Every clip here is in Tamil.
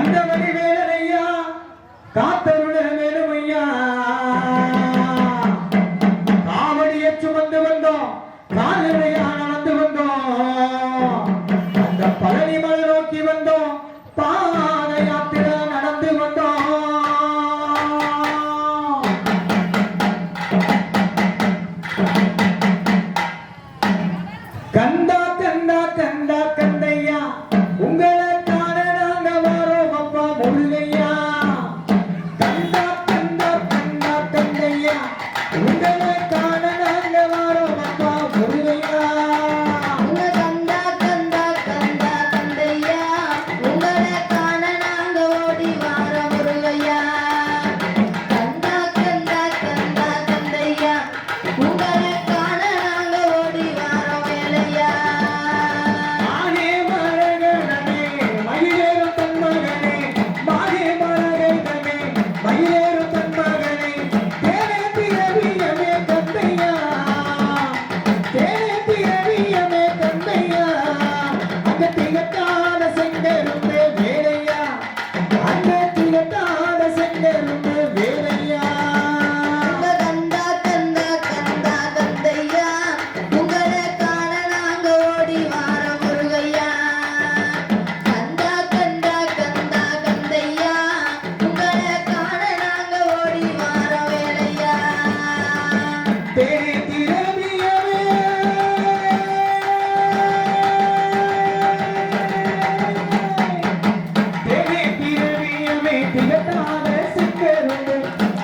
கந்தவடி வேலையா காத்தருள வேலுமையா காவடியை சுமந்து வந்தோம் காலடையா நடந்து வந்தோம் அந்த பழனி மலை நோக்கி வந்தோம் பாத யாத்திரை நடந்து வந்தோம் கந்தா கந்தா கந்தா கந்தையா உங்களை காண நாங்க வரோம் அப்பா முருகையா கந்தா கந்தா கந்தா கந்தையா உங்களை காண நாங்க வரோம் அப்பா முருகையா கந்தா கந்தா கந்தா கந்தையா உங்களை காண நாங்க ஓடி வாரோம் முருகையா கந்தா கந்தா கந்தா கந்தையா உங்களை காண நாங்க ஓடி வாரோம் வேலையா மானே மரகனே மயிலேறு தன் மகனே மானே மரகனே மயிலேறு தன் மகனே தேனே பிறவியமே கந்தையா தேனே பிறவியமே கந்தையா அங்க திகட்டாத செங்கரும்பே வேலையா அங்க திகட்டாத செங்கரும்பே வேலையா கந்தா கந்தா கந்தா கந்தையா உங்களை காண நாங்க ஓடி வாரோம் முருகையா கந்தா கந்தா கந்தா கந்தையா உங்களை காண நாங்க ஓடி வாரோம் வேலையா தேனே பிறவியமே தேனே பிறவியமே திகட்டாத செங்கரும்பே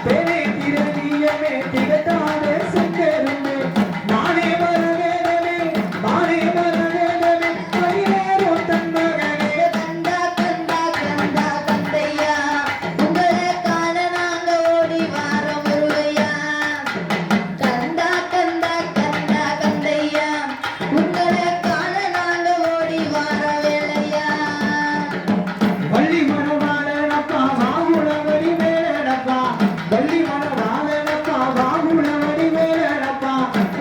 தேனே பிறவியமே திகட்டாத செங்கரும்பே மானே மரகனே மயிலேறு தன் மகனே கந்தா கந்தா கந்தா கந்தையா உங்களை காண நாங்க ஓடி வாரோம் முருகையா கந்தா கந்தா கந்தா கந்தையா உங்களை காண நாங்க ஓடி வாரோம் வேலையா வள்ளி மனவாளனப்பா வாகுளவடி மேலடப்பா வள்ளி மனவாளனப்பா வாகுளவடி மேலடப்பா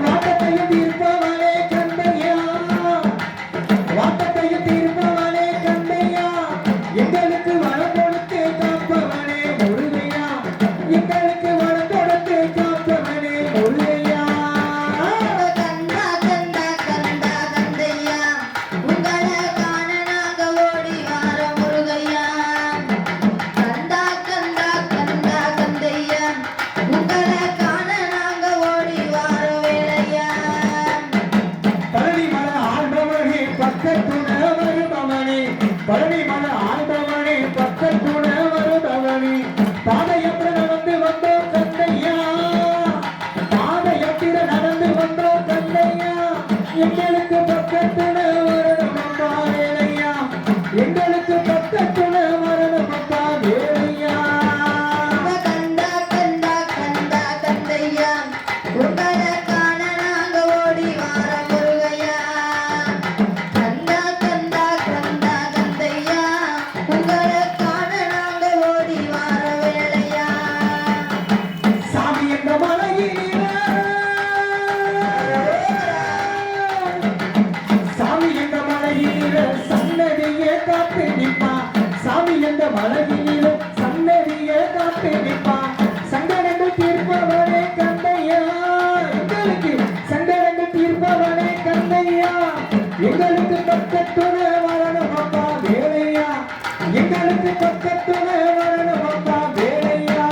வாட்டத்தையும் தீர்ப்பவனே கந்தையா வாட்டத்தையும் தீர்ப்பவனே கந்தையா எங்களுக்கு வரம் கொடுத்து காப்பவனே முருகையா எங்களுக்கு வரம் கொடுத்து காப்பவனே முருகையா கந்தா கந்தா கந்தா கந்தையா உங்களை காண நாங்க ஓடி வாரோம் முருகையா கந்தா கந்தா கந்தா கந்தையா உங்களை காண நாங்க ஓடி வாரோம் வேலையா பழனி மலை ஆழ்பவனே பக்கத்துண வருபவனே பழனி மலை ஆழ்பவனே பக்கத்துண வருபவனே பாதயாத்திரை நடந்து வந்தோம் கந்தையா பாதயாத்திரை நடந்து வந்தோம் கந்தையா எங்களுக்கு பக்கத்துண வரணும் அப்பா வேலையா எங்களுக்கு பக்கத்துண வரணும் அப்பா வேலையா கந்தா கந்தா கந்தா கந்தையா உங்களை காண நாங்க ஓடி வாரோம் முருகையா கந்தா கந்தா கந்தா கந்தையா உங்களை காண நாங்க ஓடி வாரோம் வேலையா சாமி என்ற மலையில சாமி என்ற மலையில சன்னதியே காத்து நிப்பா சாமி என்ற மலையில சன்னதியே காத்து நிப்பா சங்கடங்கள் தீர்ப்பவனே கந்தையா எங்களுக்கு சங்கடங்கள் தீர்ப்பவனே கந்தையா எங்களுக்கு பக்கத்துண வரணும் அப்பா வேலையா எங்களுக்கு பக்கத்துண வரணும் அப்பா வேலையா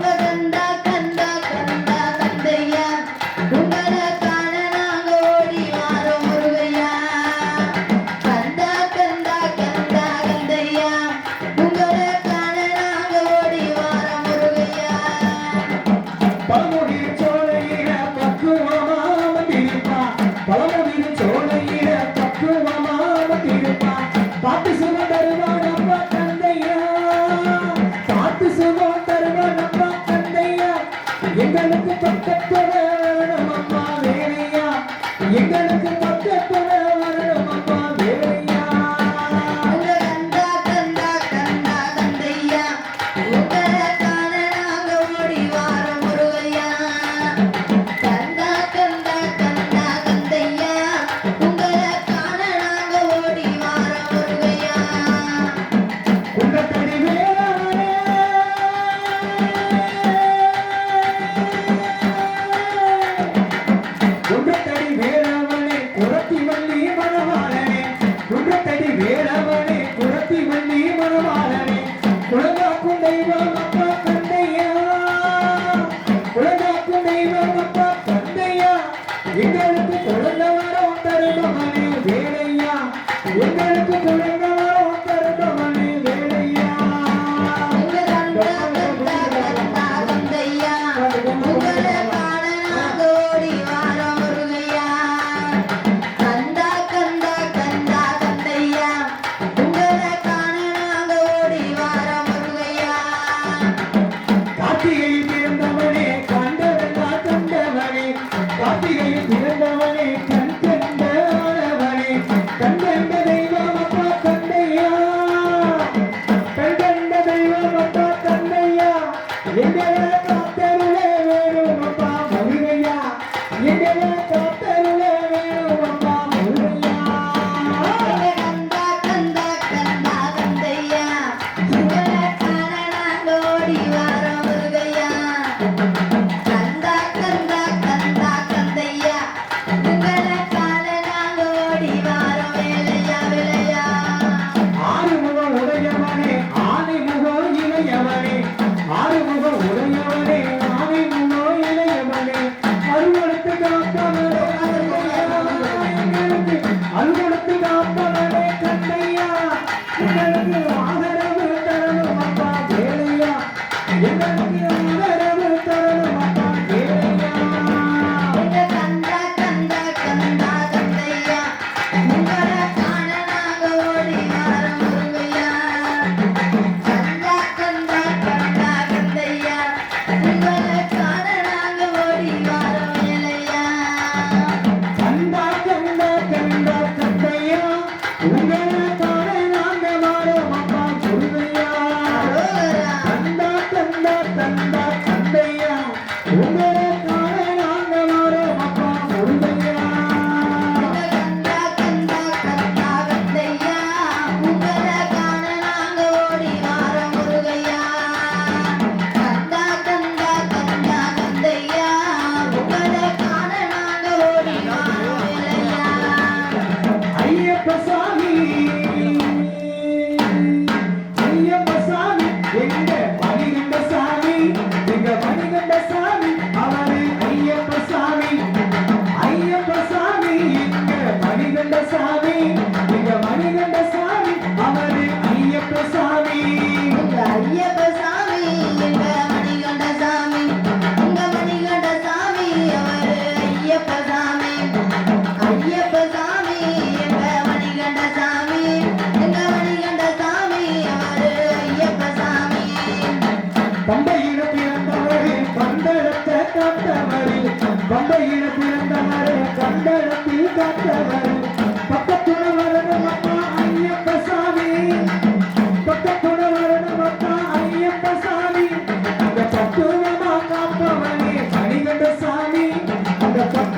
கந்தா கந்தா கந்தா கந்தையா உங்களை காண நாங்க ஓடி வாரோம் முருகையா கந்தா கந்தா கந்தா கந்தையா உங்களை காண நாங்க ஓடி வாரோம் முருகையா பழமுதிர் சோலையில பக்குவமா வந்திருப்பா பழமுதிர் சோலையில பக்குவமா வந்திருப்பா பாட்டு சும தருவான் அப்பா கந்தையா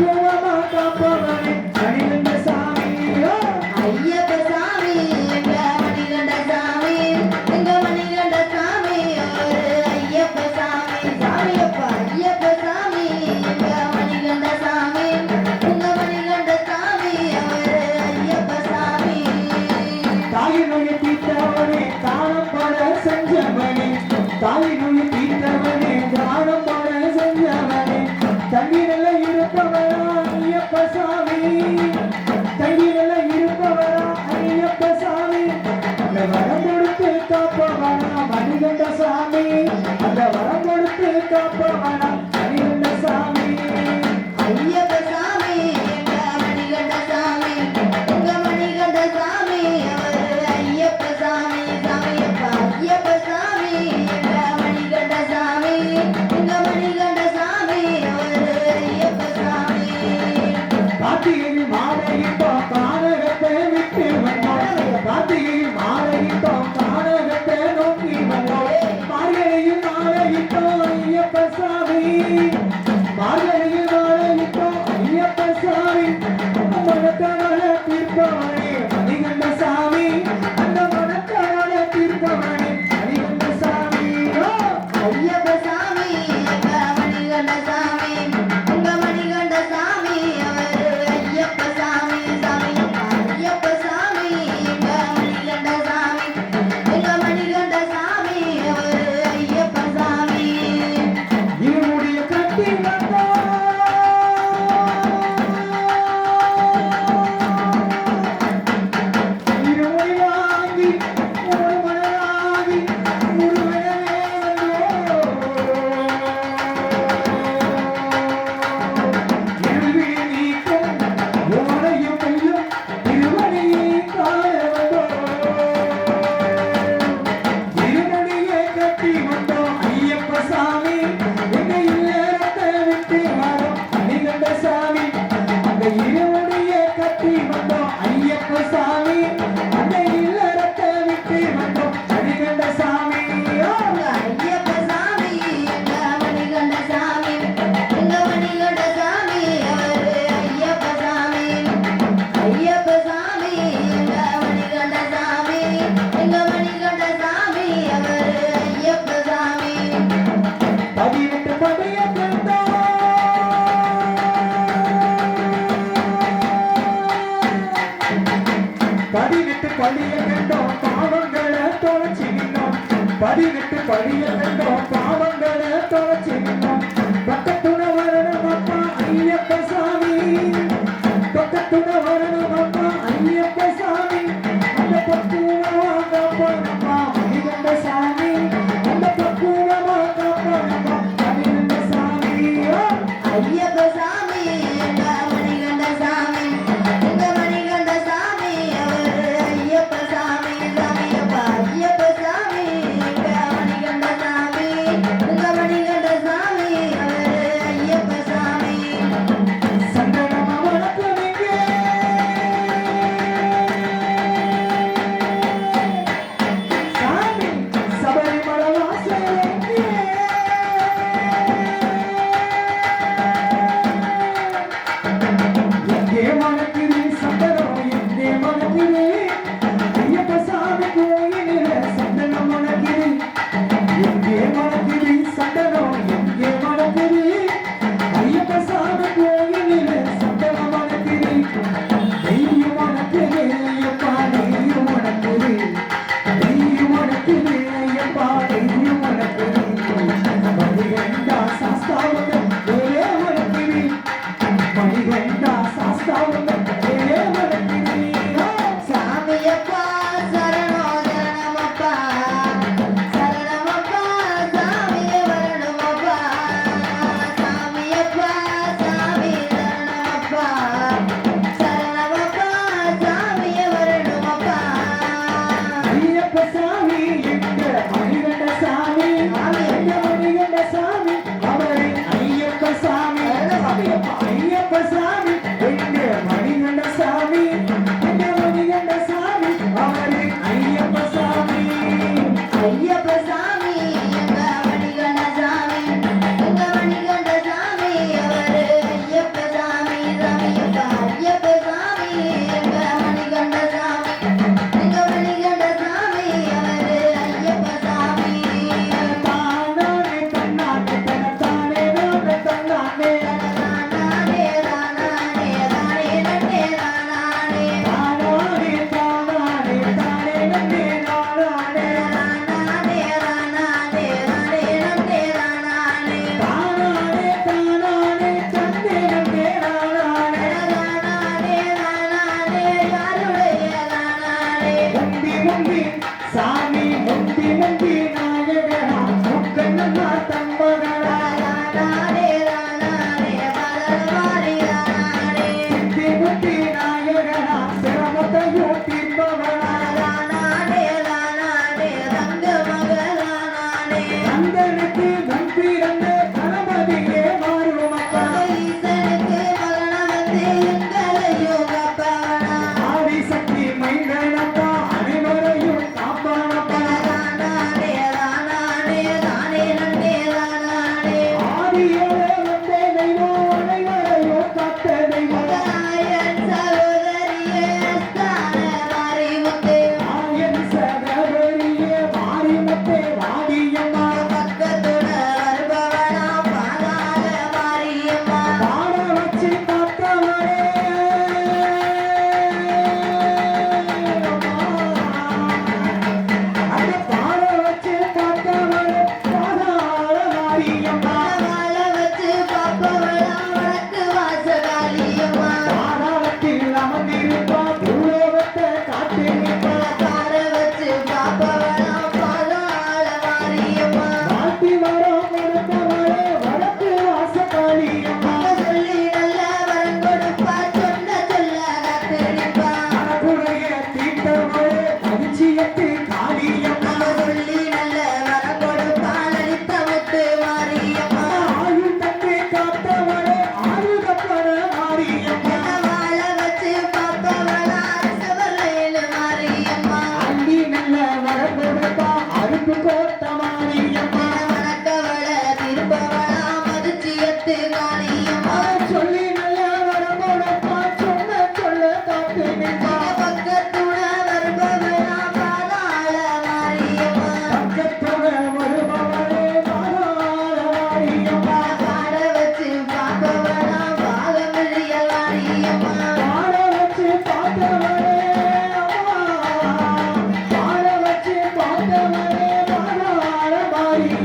பக்குவமா காப்பவனே மணிகண்ட சாமி ஐயப்ப சாமி எங்க மணிகண்ட சாமி எங்க மணிகண்ட சாமி அவரு ஐயப்ப சாமி சாமியப்பா ஐயப்ப சாமி எங்க மணிகண்ட சாமி எங்க மணிகண்ட சாமி அவரு ஐயப்ப சாமி தாயினுடைய தீர்த்தவனே தானம் பட செஞ்சவனே தாயினுடைய தீர்த்தவனே தானம் பட செஞ்சவனே தண்ணீரில் இருப்பவரா ஐயப்ப சாமி தண்ணீரில் இருப்பவரா ஐயப்ப சாமி அந்த வரம் கொடுத்து காப்பவனா மணிகண்ட சாமி அந்த வரம் கொடுத்து காப்பவனா மணிகண்ட சாமி ஐயப்ப சாமி எங்க மணிகண்ட சாமி எங்க மணிகண்ட சாமி அவரு ஐயப்ப சாமி சாமியப்பா ஐயப்ப சாமி எங்க மணிகண்ட சாமி எங்க மணிகண்ட சாமி அவரு ஐயப்ப சாமி கார்த்திகையில் மாலையிட்டோம் கானகத்தை விட்டு வந்தோம் கார்த்திகையில் மாலையிட்டோம் கானகத்தை நோக்கி வந்தோம் மாலையில் மாலையிட்டோம் ஐயப்ப சாமி மாலையில் மாலையிட்டோம் ஐயப்ப சாமி மனத்தவள தீர்ப்பவனே மணிகண்ட சாமி அந்த மனத்தவள தீர்ப்பவனே மணிகண்ட சாமி ஐயப்ப சாமி எங்க மணிகண்ட சாமி எங்க மணிகண்ட சாமி அவரு ஐயப்ப சாமி சாமியப்பா ஐயப்ப சாமி எங்க மணிகண்ட சாமி எங்க மணிகண்ட சாமி அவரு ஐயப்ப சாமி இருமுடிய கட்டி வந்தோம் இருமுடி வாங்கி ஒரு மனதாகி முருகனே வந்தோம் இருவிழி நீக்கும் ஓரையும் கையும் திருவடியை காண வந்தோம் இருமுடியை கட்டி வந்தோம் ஐயப்ப சாமி எங்க இல்லறத்தை விட்டு வரோம் மணிகண்ட சாமி அந்த இருமுடியை கட்டி வந்தோம் ஐயப்ப சாமி அந்த இல்லறத்தை விட்டு வந்தோம் மணிகண்ட சாமி ஐயப்ப சாமி எங்க மணிகண்ட சாமி எங்க மணிகண்ட சாமி அவரு ஐயப்ப சாமி ஐயப்ப சாமி எங்க மணிகண்ட சாமி எங்க மணிகண்ட சாமி அவரு ஐயப்ப சாமி பதினெட்டு படைய கண்டோம் பதினெட்டு படிய கண்டோம் பாவங்களை தொலைச்சி நின்னோம் பதினெட்டு படிய கண்டோம் பாவங்களை தொலைச்சி நின்னோம் பக்கத்துண வரணும் அப்பா ஐயப்ப சாமி பக்கத்துண வரணும் அப்பா ஐயப்ப சாமி அந்த பக்குவமா காப்பனப்பா மணிகண்ட சாமி அந்த பக்குவமா காப்பனப்பா மணிகண்ட சாமி ஐயப்ப சாமி எங்க மணிகண்ட சாமி எங்க மணிகண்ட சாமி அவரு ஐயப்ப சாமி சாமியப்பா ஐயப்ப சாமி எங்க மணிகண்ட சாமி எங்க மணிகண்ட சாமி அவரு ஐயப்ப சாமி சந்தனமா வணக்கமிங்க சாமி சபரிமலை வாசலுக்கு எங்கே மணக்குது சந்தனம் எங்கே மணக்குது ஐயப்ப சாமி கோயிலில சந்தனம் மணக்குது எங்கே மணக்குது சந்தனம் எங்கே மணக்குது ஐயப்ப சாமி கோயிலில சந்தனம் மணக்குது நெய்யும் மணக்குது ஐயப்பா நெய்யும் மணக்குது நெய்யும் மணக்குது ஐயப்பா நெய்யும் மணக்குது மணிகண்டா சாஸ்தாவுக்கு ஒரே மணக்குது மணிகண்டா சாஸ்தாவுக்கு ஒரே மணக்குது சாமியப்பா சரணோ சரணமப்பா சரணமப்பா சாமியே வரணுமப்பா சாமியப்பா சாமி சரணமப்பா சரணமப்பா சாமியே வரணுமப்பா ஐயப்ப சாமி எங்க மணிகண்ட சாமி எங்க மணிகண்ட சாமி அவரை ஐயப்ப சாமி ஐயப்ப சாமி எங்க மணிகண்ட சாமி எங்க மணிகண்ட சாமி அவரை ஐயப்ப சாமி ஐயப்ப சாமி எங்க மணிகண்ட சாமி எங்க மணிகண்ட சாமி அவரு ஐயப்ப சாமி சாமி முந்தி முந்தி நாயகனா முக்கண்ணா தம்பகனா ராணாடே ராணாடே மலர்வாரி ராணாடே முந்தி முந்தி நாயகனா சிரமத்தையும் தீர்ப்பவனா ராணாடே ராணாடே தங்க மகளானாடே கந்தனுக்கு முன்பிறந்த கணபதியே மாறுமப்பா ஈசனுக்கு மகனா வந்து எங்களையும் காப்பவனா ஆதிசக்தி மைந்தனப்பா அனைவரையும் காப்பானப்பா ராணாடே ராணாடே தானே நன்னே ராணாடே ஆதியோட வந்த தெய்வம் அனைவரையும் காத்த தெய்வம் தாயன் சகோதரியே ஸ்தான மாறி முத்தே ஆயன் சகோதரியே மாரிமுத்தே வாடியம்மா பக்கத்துட வருபவனா பாதாள மாரியம்மா பாட வச்சு காத்தவளே அந்த பாட வச்சு காத்தவளே பாதாள மாரியம்மா வாழ வச்சு பாப்பவளா வடக்கு வாசகாளியம்மா பாதாளத்தில் அமர்ந்திருப்பா பூலோகத்தை காத்து நிற்பா பார வச்சு பாப்பவளா பாதாள மாரியம்மா வாழ்த்தி வரம் கொடுத்தவளே வடக்கு வாசகாளியம்மா சொல்லி நல்ல வரம் கொடுப்பா சொன்ன சொல்ல காத்திருப்பா அழகுடைய தீர்த்தவளே அதிசயத்து காளியம்மா சொல்லி நல்ல வரம் கொடுப்பா லலித முத்து மாரியம்மா ஆயுள் தந்து காத்தவளே ஆயுதப்பட மாரியம்மா வாழ வச்சு பாப்பவளா அரசவல்லையில் மாரியம்மா அள்ளி நல்ல வரம் கொடுப்பா அருப்பு கோத்த மாரியம்மா வணக்கவள திருப்பவளா மதுச்சியத்து காளியம்மா சொல்லி நல்ல வரம் கொடுப்பா சொன்ன சொல்ல காத்து நிற்பா பக்கத்துட வருபவளா பாதாள மாரியம்மா பக்கத்தோட வருபவளே பாதாள மாரியம்மா பாட வச்சு பாப்பவளா பாகமிழிய மாரியம்மா பாட வச்சு பார்த்தவளே அம்மா பாட வச்சு பார்த்தவளே பாதாள மாரியம்மா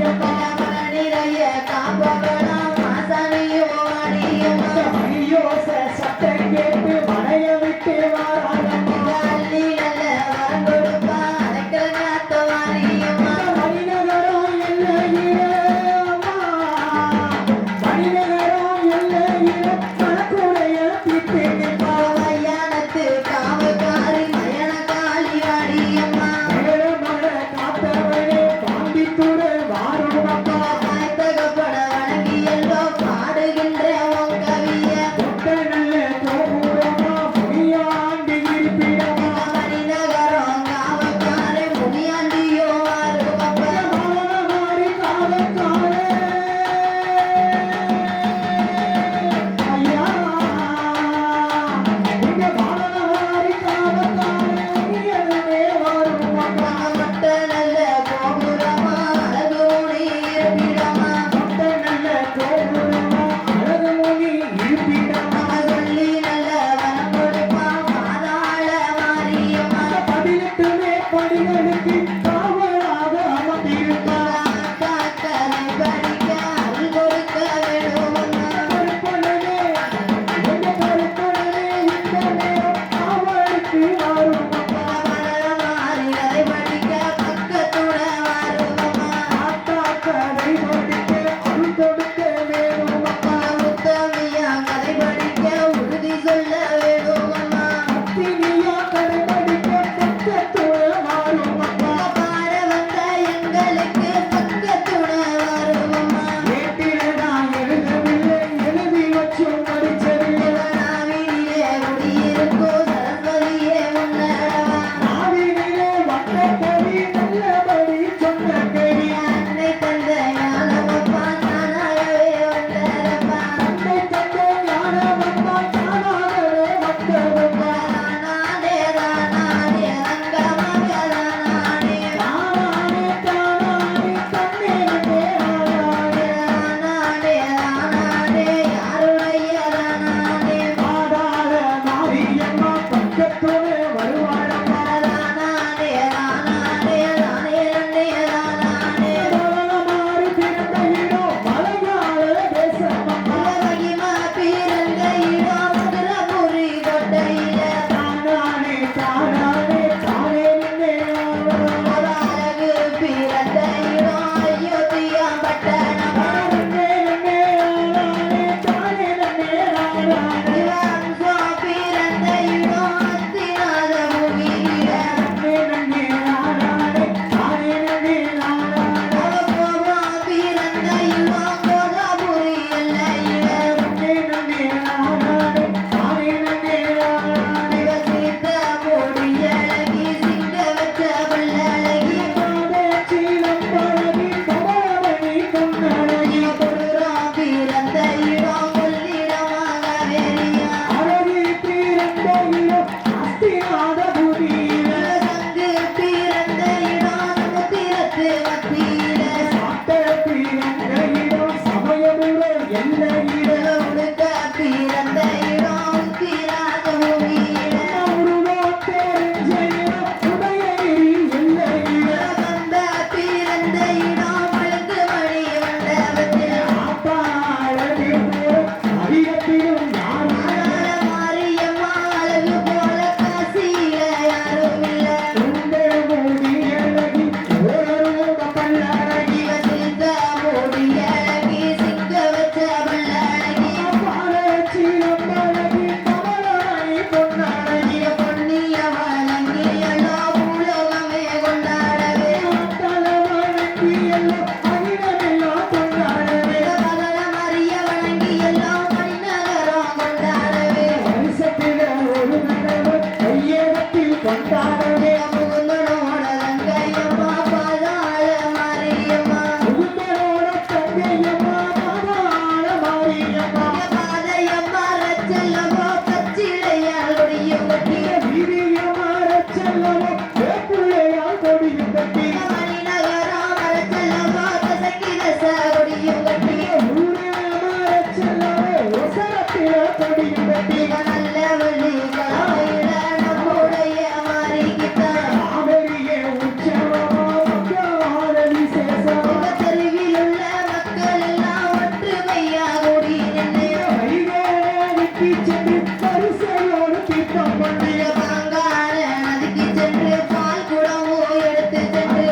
கட்டி மணிநகரம் மரச்செல்லமா கசக்கி தச கொடியும் கட்டி ஊரே மரச்செல்லவே ஒசரத்தில கொடியும் கட்டி நல்ல வழி கலவையில நம்முடைய மாறிக்கிட்டான் காவிரியே உற்சவமா மக்களான விசேஷமா இந்த தெருவில் உள்ள மக்கள் எல்லாம் ஒற்றுமையா கூடி நின்று வைகேரிக்கு சென்று வரிசையோடு தீர்த்தம் பண்ணி பாங்கான நதிக்கு சென்று பால் குடமோ எடுத்து சென்று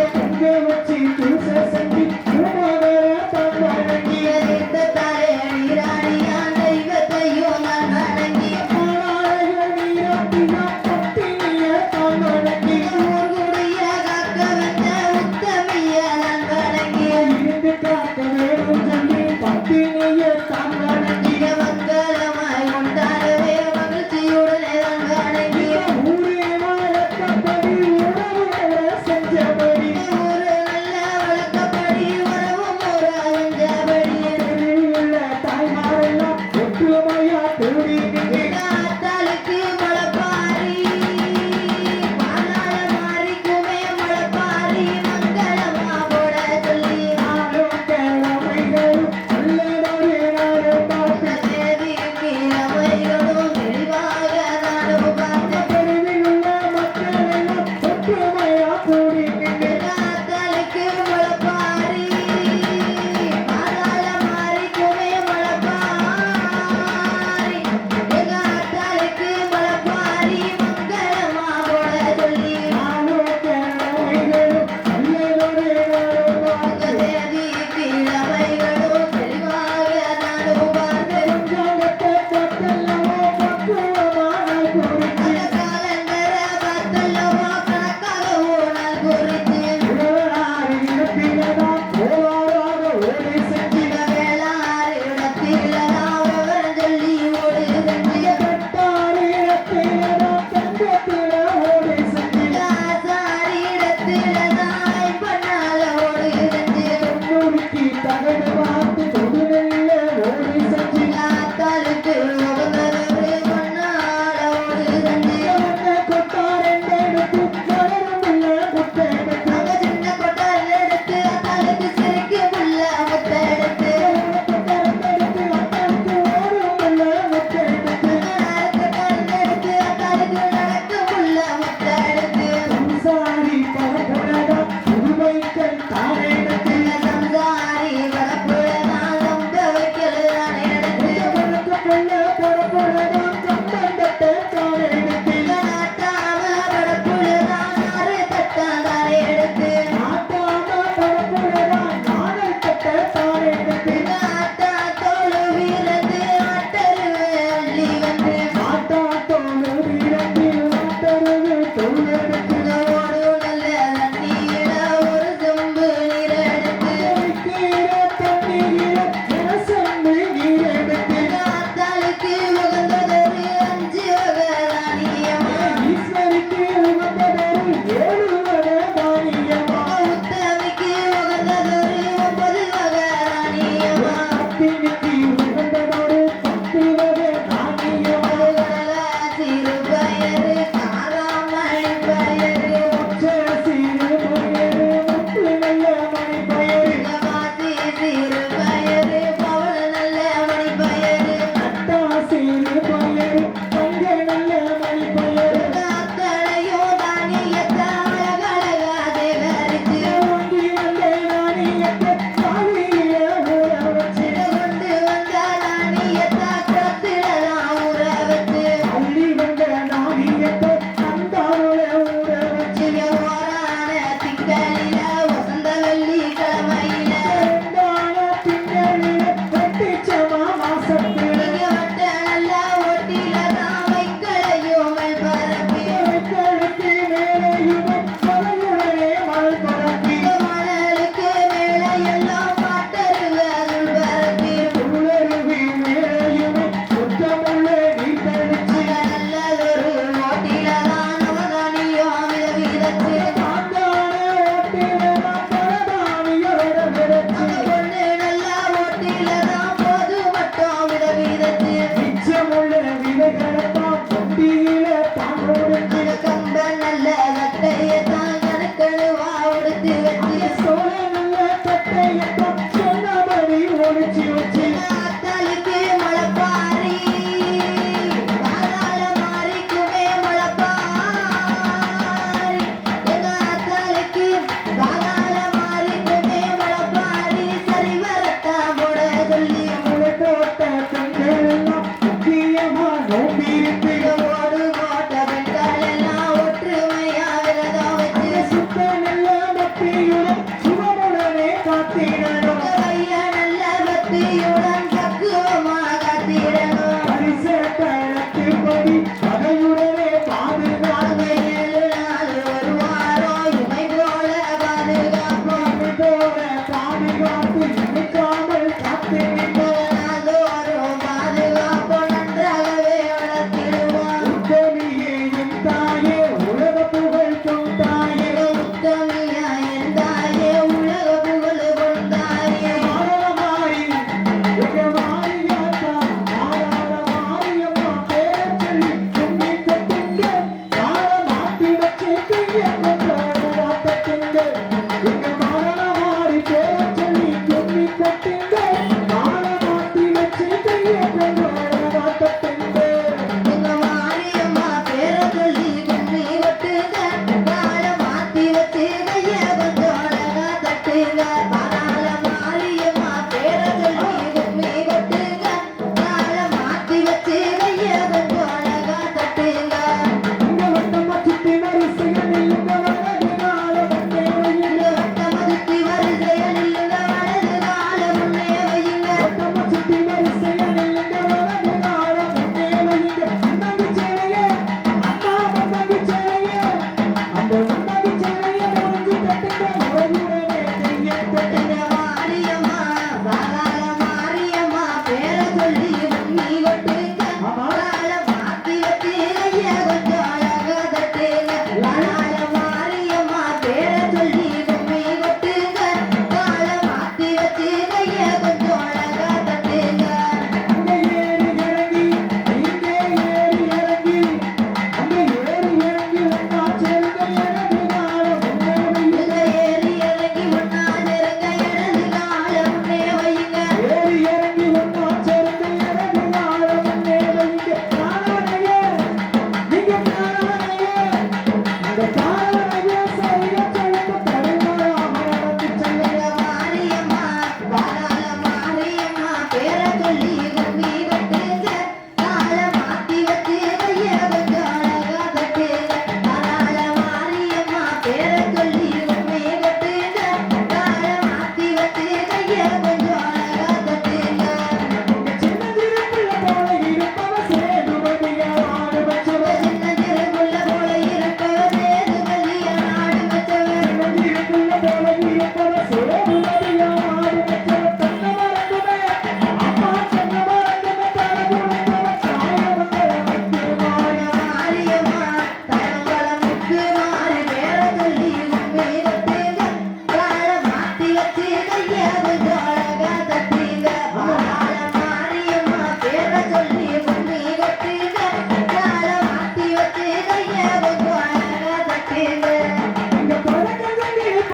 காத்திட